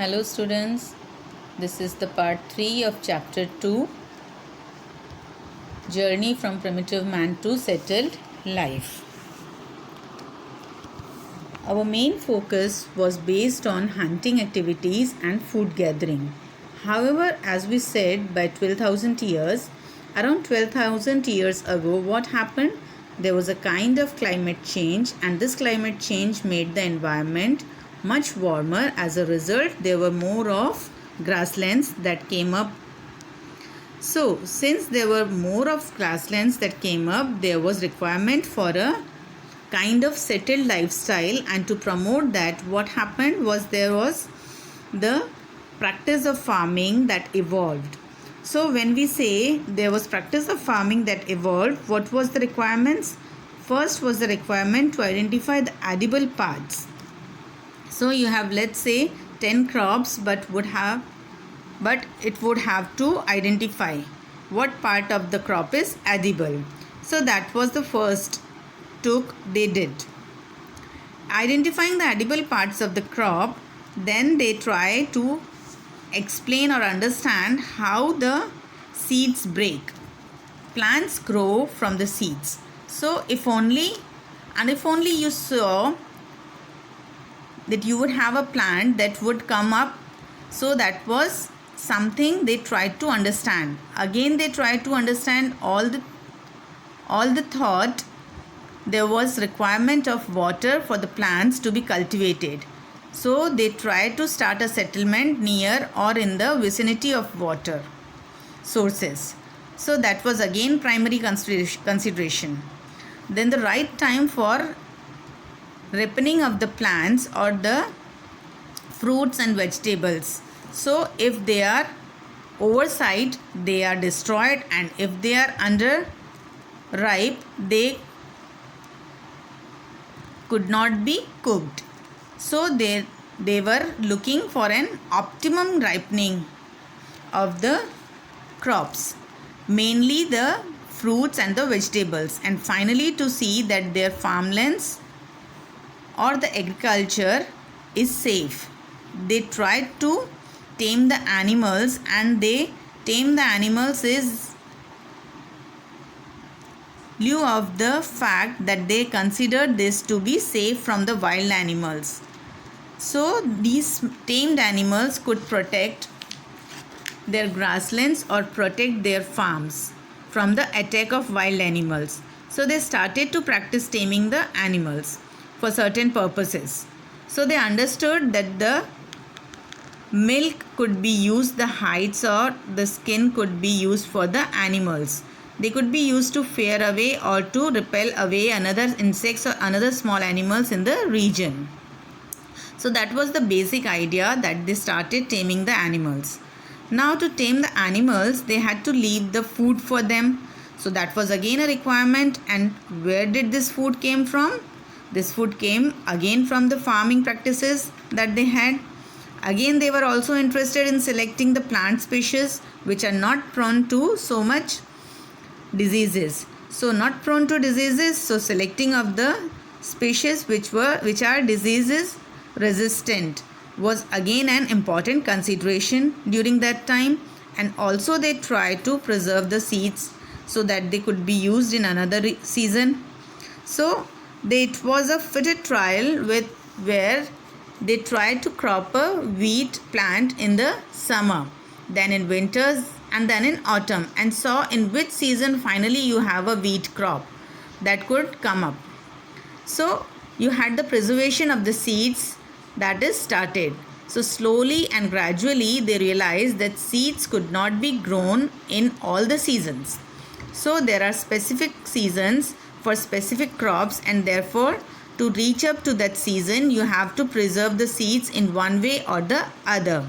Hello students, this is the part 3 of chapter 2, Journey from Primitive Man to Settled Life. Our main focus was based on hunting activities and food gathering. However, as we said, by 12,000 years, around 12,000 years ago, what happened? There was a kind of climate change, and this climate change made the environment much warmer. As a result, there were more of grasslands that came up. So, since there were more of grasslands that came up, there was requirement for a kind of settled lifestyle, and to promote that, what happened was there was the practice of farming that evolved. So when we say there was practice of farming that evolved, what was the requirements? First was the requirement to identify the edible parts. So you have, let's say, 10 crops, but it would have to identify what part of the crop is edible. So that was the first they did. Identifying the edible parts of the crop, then they try to explain or understand how the seeds break. Plants grow from the seeds. So if only you saw that you would have a plant that would come up, so that was something they tried to understand. Again, they tried to understand all the thought. There was requirement of water for the plants to be cultivated. So they tried to start a settlement near or in the vicinity of water sources. So that was again primary consideration. Then the right time for ripening of the plants or the fruits and vegetables. So if they are oversight, they are destroyed, and if they are under ripe, they could not be cooked. So they were looking for an optimum ripening of the crops, mainly the fruits and the vegetables, and finally to see that their farmlands or the agriculture is safe. They tried to tame the animals, and they tame the animals is lieu of the fact that they considered this to be safe from the wild animals. So these tamed animals could protect their grasslands or protect their farms from the attack of wild animals. So they started to practice taming the animals for certain purposes. So they understood that the milk could be used, the hides or the skin could be used for the animals. They could be used to fare away or to repel away another insects or another small animals in the region. So that was the basic idea, that they started taming the animals. Now to tame the animals, they had to leave the food for them. So that was again a requirement. And where did this food came from? This food came again from the farming practices that they had. Again, they were also interested in selecting the plant species which are not prone to so much diseases. So not prone to diseases, so selecting of the species which are diseases resistant was again an important consideration during that time. And also they tried to preserve the seeds so that they could be used in another season. So it was a fitted trial where they tried to crop a wheat plant in the summer, then in winters, and then in autumn, and saw in which season finally you have a wheat crop that could come up. So you had the preservation of the seeds that is started. So slowly and gradually they realized that seeds could not be grown in all the seasons. So there are specific seasons for specific crops, and therefore to reach up to that season you have to preserve the seeds in one way or the other.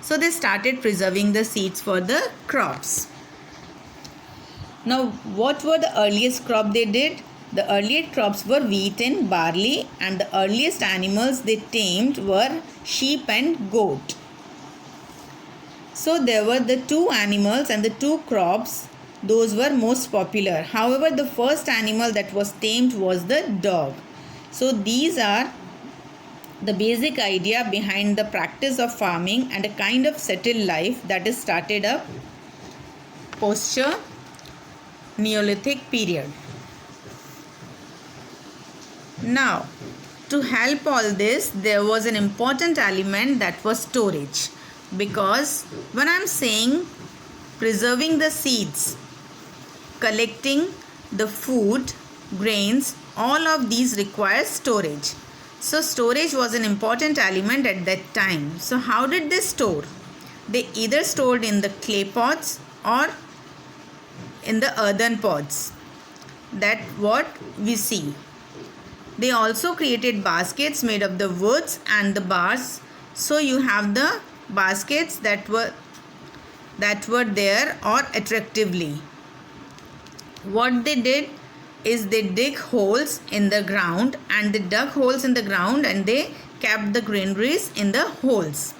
So they started preserving the seeds for the crops. Now what were the earliest crop they did? The earliest crops were wheat and barley, and the earliest animals they tamed were sheep and goat. So there were the two animals and the two crops, those were most popular. However, the first animal that was tamed was the dog. So these are the basic idea behind the practice of farming and a kind of settled life that is started up post Neolithic period. Now, to help all this, there was an important element that was storage, because when I am saying preserving the seeds, collecting the food, grains, all of these require storage. So storage was an important element at that time. So how did they store? They either stored in the clay pots or in the earthen pots. That's what we see. They also created baskets made of the woods and the bars. So you have the baskets that were there or attractively. What they did is they dig holes in the ground, and they dug holes in the ground and they kept the granaries in the holes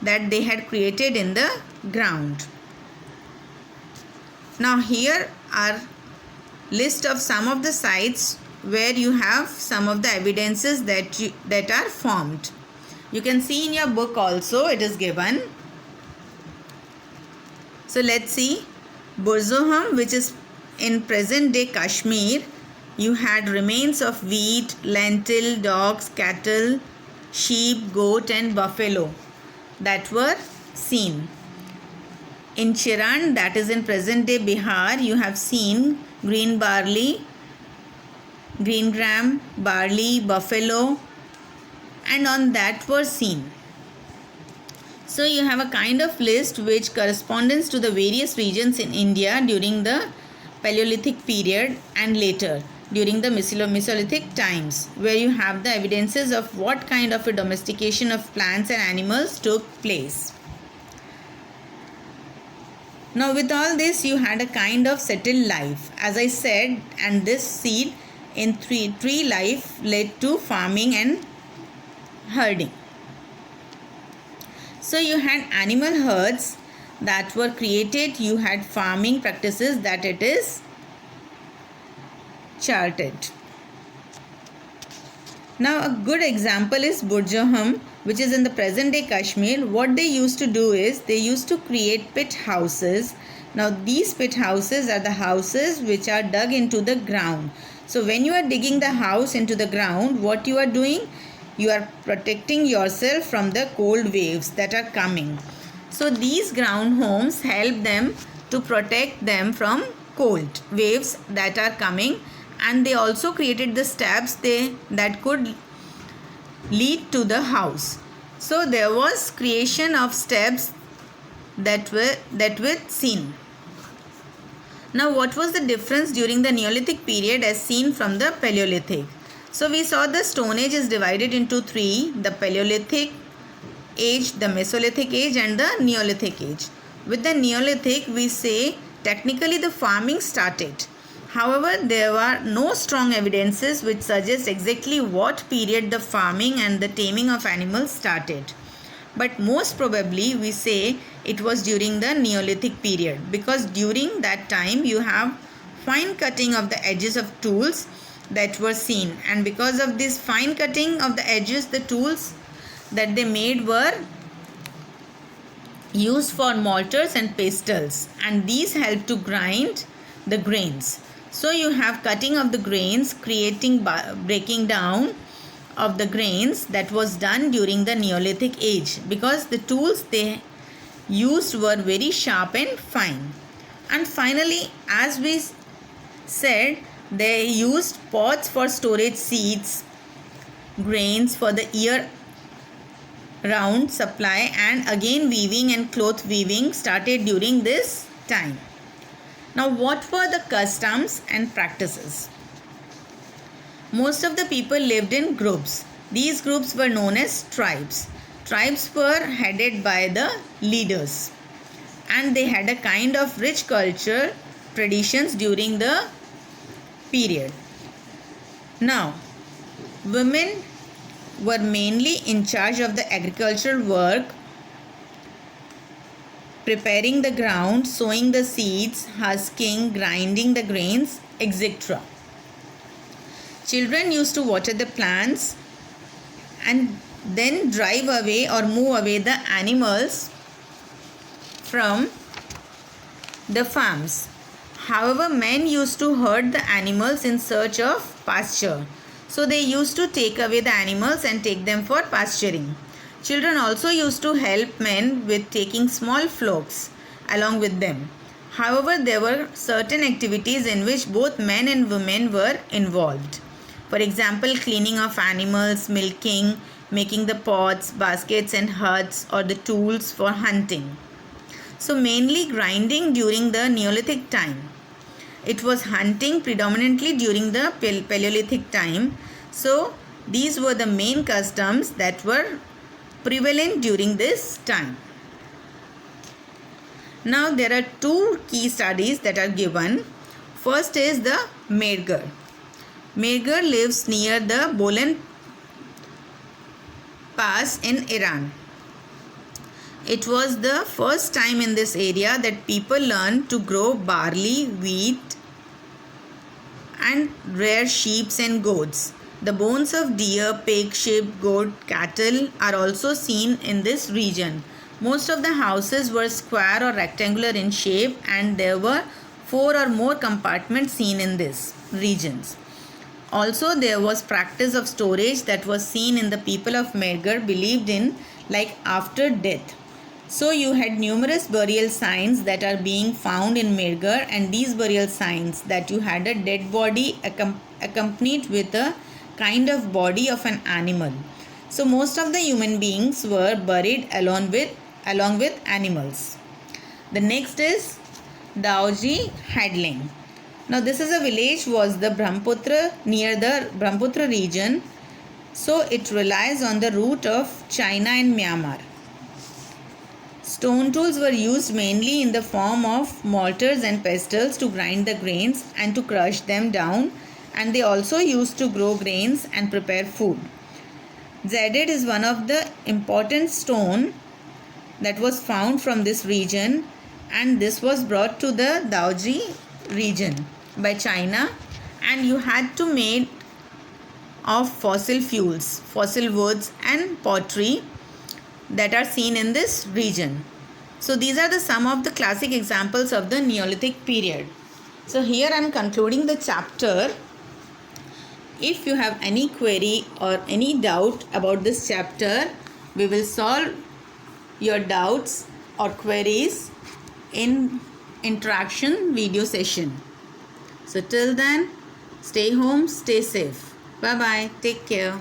that they had created in the ground. Now here are list of some of the sites where you have some of the evidences that are formed. You can see in your book also it is given. So let's see. Burzahum, which is in present day Kashmir, you had remains of wheat, lentil, dogs, cattle, sheep, goat and buffalo that were seen. In Chiran, that is in present day Bihar, you have seen green barley, green gram, barley, buffalo, and on that were seen. So you have a kind of list which corresponds to the various regions in India during the Paleolithic period and later during the Mesolithic times, where you have the evidences of what kind of a domestication of plants and animals took place. Now with all this, you had a kind of settled life, as I said, and this seed in tree life led to farming and herding. So you had animal herds that were created, you had farming practices that it is charted. Now a good example is Burzahum, which is in the present day Kashmir. What they used to do is they used to create pit houses. Now these pit houses are the houses which are dug into the ground. So when you are digging the house into the ground, what you are doing? You are protecting yourself from the cold waves that are coming. So these ground homes help them to protect them from cold waves that are coming, and they also created the steps that could lead to the house. So there was creation of steps that were seen. Now what was the difference during the Neolithic period as seen from the Paleolithic? So we saw the Stone Age is divided into three: the Paleolithic age, the Mesolithic age and the Neolithic age. With the Neolithic, we say technically the farming started. However, there were no strong evidences which suggest exactly what period the farming and the taming of animals started. But most probably we say it was during the Neolithic period, because during that time you have fine cutting of the edges of tools that were seen, and because of this fine cutting of the edges, the tools that they made were used for mortars and pestles, and these help to grind the grains. So you have cutting of the grains, creating breaking down of the grains that was done during the Neolithic age, because the tools they used were very sharp and fine. And finally, as we said, they used pots for storage seeds, grains for the year round supply, and again weaving and cloth weaving started during this time. Now what were the customs and practices? Most of the people lived in groups. These groups were known as tribes. Tribes were headed by the leaders, and they had a kind of rich culture traditions during the period. Now, women were mainly in charge of the agricultural work, preparing the ground, sowing the seeds, husking, grinding the grains, etc. Children used to water the plants and then drive away or move away the animals from the farms. However, men used to herd the animals in search of pasture. So they used to take away the animals and take them for pasturing. Children also used to help men with taking small flocks along with them. However, there were certain activities in which both men and women were involved. For example, cleaning of animals, milking, making the pots, baskets and huts or the tools for hunting. So mainly grinding during the Neolithic time. It was hunting predominantly during the Paleolithic time. So these were the main customs that were prevalent during this time. Now there are two key studies that are given. First is the Mehrgarh. Mehrgarh lives near the Bolan Pass in Iran. It was the first time in this area that people learned to grow barley, wheat and rear sheep and goats. The bones of deer, pig, sheep, goat, cattle are also seen in this region. Most of the houses were square or rectangular in shape and there were 4 or more compartments seen in these regions. Also, there was practice of storage that was seen in the people of Mehrgarh believed in, like after death. So you had numerous burial signs that are being found in Mehrgarh, and these burial signs that you had a dead body accompanied with a kind of body of an animal. So most of the human beings were buried along with animals. The next is Dauji Hadling. Now this is a village was the Brahmaputra, near the Brahmaputra region. So it relies on the route of China and Myanmar. Stone tools were used mainly in the form of mortars and pestles to grind the grains and to crush them down, and they also used to grow grains and prepare food. Jaded is one of the important stone that was found from this region, and this was brought to the Dauji region by China, and you had to make of fossil fuels, fossil woods and pottery that are seen in this region. So these are the some of the classic examples of the Neolithic period. So here I am concluding the chapter. If you have any query or any doubt about this chapter, we will solve your doubts or queries in interaction video session. So till then, stay home, stay safe. Bye bye. Take care.